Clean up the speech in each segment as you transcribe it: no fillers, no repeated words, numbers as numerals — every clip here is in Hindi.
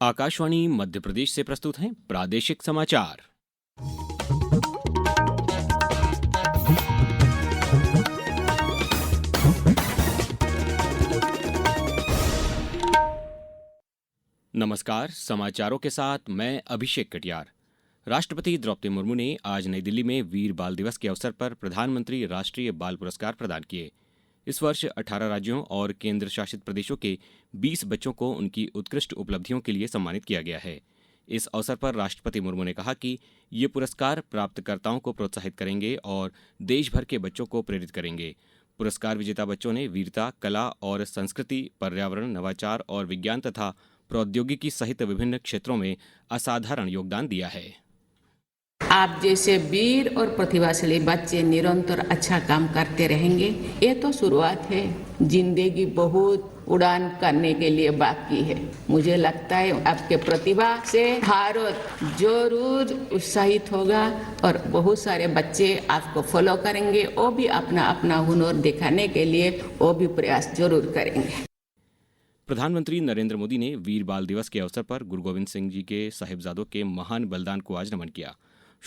आकाशवाणी मध्य प्रदेश से प्रस्तुत हैं प्रादेशिक समाचार। नमस्कार, समाचारों के साथ मैं अभिषेक कटियार। राष्ट्रपति द्रौपदी मुर्मू ने आज नई दिल्ली में वीर बाल दिवस के अवसर पर प्रधानमंत्री राष्ट्रीय बाल पुरस्कार प्रदान किए। इस वर्ष 18 राज्यों और केंद्र शासित प्रदेशों के 20 बच्चों को उनकी उत्कृष्ट उपलब्धियों के लिए सम्मानित किया गया है। इस अवसर पर राष्ट्रपति मुर्मू ने कहा कि ये पुरस्कार प्राप्तकर्ताओं को प्रोत्साहित करेंगे और देश भर के बच्चों को प्रेरित करेंगे। पुरस्कार विजेता बच्चों ने वीरता, कला और संस्कृति, पर्यावरण, नवाचार और विज्ञान तथा प्रौद्योगिकी सहित विभिन्न क्षेत्रों में असाधारण योगदान दिया है। आप जैसे वीर और प्रतिभाशाली बच्चे निरंतर अच्छा काम करते रहेंगे। ये तो शुरुआत है, जिंदगी बहुत उड़ान करने के लिए बाकी है। मुझे लगता है आपके प्रतिभा से भारत जरूर उत्साहित होगा और बहुत सारे बच्चे आपको फॉलो करेंगे। वो भी अपना अपना हुनर दिखाने के लिए वो भी प्रयास जरूर करेंगे। प्रधानमंत्री नरेंद्र मोदी ने वीर बाल दिवस के अवसर पर गुरु गोविंद सिंह जी के साहिबजादों के महान बलिदान को आज नमन किया।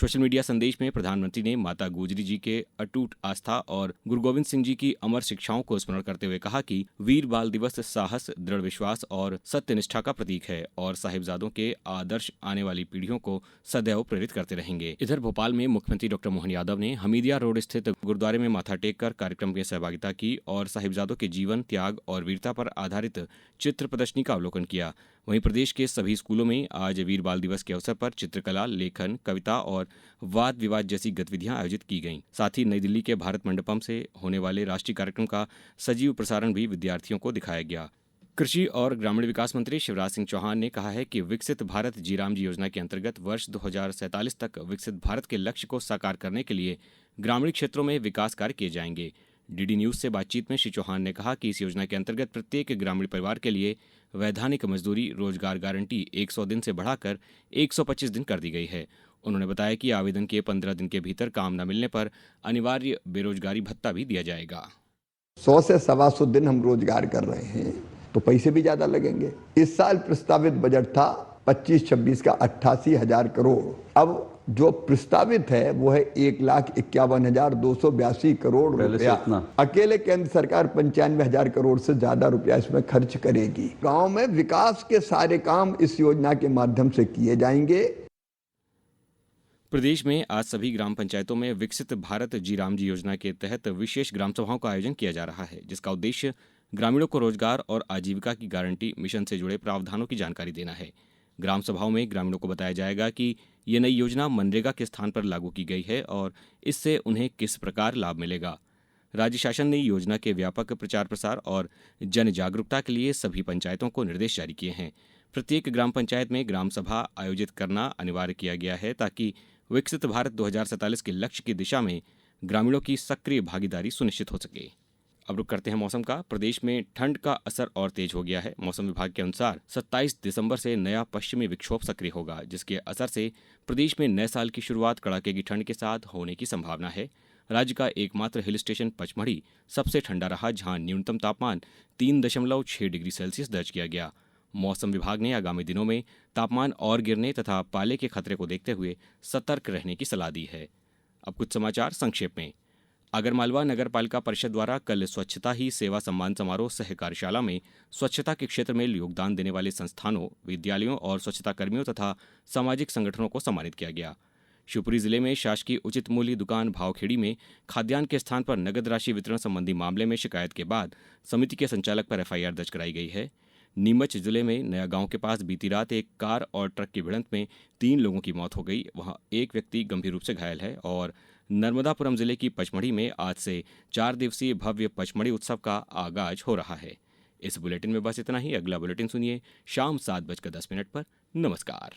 सोशल मीडिया संदेश में प्रधानमंत्री ने माता गुजरी जी के अटूट आस्था और गुरु गोविंद सिंह जी की अमर शिक्षाओं को स्मरण करते हुए कहा कि वीर बाल दिवस साहस, दृढ़ विश्वास और सत्यनिष्ठा का प्रतीक है और साहिबजादों के आदर्श आने वाली पीढ़ियों को सदैव प्रेरित करते रहेंगे। इधर भोपाल में मुख्यमंत्री डॉक्टर मोहन यादव ने हमीदिया रोड स्थित गुरुद्वारे में माथा टेक कर कार्यक्रम में सहभागिता की और साहिबजादों के जीवन, त्याग और वीरता पर आधारित चित्र प्रदर्शनी का अवलोकन किया। वहीं प्रदेश के सभी स्कूलों में आज वीर बाल दिवस के अवसर पर चित्रकला, लेखन, कविता और वाद विवाद जैसी गतिविधियां आयोजित की गईं। साथ ही नई दिल्ली के भारत मंडपम से होने वाले राष्ट्रीय कार्यक्रम का सजीव प्रसारण भी विद्यार्थियों को दिखाया गया। कृषि और ग्रामीण विकास मंत्री शिवराज सिंह चौहान ने कहा है कि विकसित भारत जी-राम जी योजना के अंतर्गत वर्ष 2047 तक विकसित भारत के लक्ष्य को साकार करने के लिए ग्रामीण क्षेत्रों में विकास कार्य किए जाएंगे। डीडी न्यूज से बातचीत में श्री चौहान ने कहा कि इस योजना के अंतर्गत प्रत्येक ग्रामीण परिवार के लिए वैधानिक मजदूरी रोजगार गारंटी 100 दिन से बढ़ाकर 125 दिन कर दी गई है। उन्होंने बताया कि आवेदन के 15 दिन के भीतर काम न मिलने पर अनिवार्य बेरोजगारी भत्ता भी दिया जाएगा। 100 से 125 दिन हम रोजगार कर रहे हैं तो पैसे भी ज्यादा लगेंगे। इस साल प्रस्तावित बजट था 25-26 का 88,000 करोड़। अब जो प्रस्तावित है वो है 1,51,282 करोड़ रुपया। अकेले केंद्र सरकार 95,000 करोड़ से ज्यादा रुपया इसमें खर्च करेगी। गांव में विकास के सारे काम इस योजना के माध्यम से किए जाएंगे। प्रदेश में आज सभी ग्राम पंचायतों में विकसित भारत जी-राम जी योजना के तहत विशेष ग्राम सभाओं का आयोजन किया जा रहा है, जिसका उद्देश्य ग्रामीणों को रोजगार और आजीविका की गारंटी मिशन से जुड़े प्रावधानों की जानकारी देना है। ग्राम सभाओं में ग्रामीणों को बताया जाएगा कि ये नई योजना मनरेगा के स्थान पर लागू की गई है और इससे उन्हें किस प्रकार लाभ मिलेगा। राज्य शासन ने योजना के व्यापक प्रचार प्रसार और जन जागरूकता के लिए सभी पंचायतों को निर्देश जारी किए हैं। प्रत्येक ग्राम पंचायत में ग्राम सभा आयोजित करना अनिवार्य किया गया है ताकि विकसित भारत 2047 के लक्ष्य की दिशा में ग्रामीणों की सक्रिय भागीदारी सुनिश्चित हो सके। अब रुक करते हैं मौसम का। प्रदेश में ठंड का असर और तेज हो गया है। मौसम विभाग के अनुसार 27 दिसंबर से नया पश्चिमी विक्षोभ सक्रिय होगा, जिसके असर से प्रदेश में नए साल की शुरुआत कड़ाके की ठंड के साथ होने की संभावना है। राज्य का एकमात्र हिल स्टेशन पचमढ़ी सबसे ठंडा रहा, जहां न्यूनतम तापमान 3.6 डिग्री सेल्सियस दर्ज किया गया। मौसम विभाग ने आगामी दिनों में तापमान और गिरने तथा पाले के खतरे को देखते हुए सतर्क रहने की सलाह दी है। अब कुछ समाचार संक्षेप में। आगरमालवा नगर पालिका परिषद द्वारा कल स्वच्छता ही सेवा सम्मान समारोह सह कार्यशाला में स्वच्छता के क्षेत्र में योगदान देने वाले संस्थानों, विद्यालयों और स्वच्छता कर्मियों तथा सामाजिक संगठनों को सम्मानित किया गया। शिवपुरी जिले में शासकीय उचित मूल्य दुकान भावखेड़ी में खाद्यान्न के स्थान पर नगद राशि वितरण संबंधी मामले में शिकायत के बाद समिति के संचालक पर एफआईआर दर्ज कराई गई है। नीमच जिले में नया गांव के पास बीती रात एक कार और ट्रक की भिड़ंत में 3 लोगों की मौत हो गई। वहां एक व्यक्ति गंभीर रूप से घायल है। और नर्मदापुरम जिले की पचमढ़ी में आज से 4 दिवसीय भव्य पचमढ़ी उत्सव का आगाज हो रहा है। इस बुलेटिन में बस इतना ही। अगला बुलेटिन सुनिए शाम 7:10 पर। नमस्कार।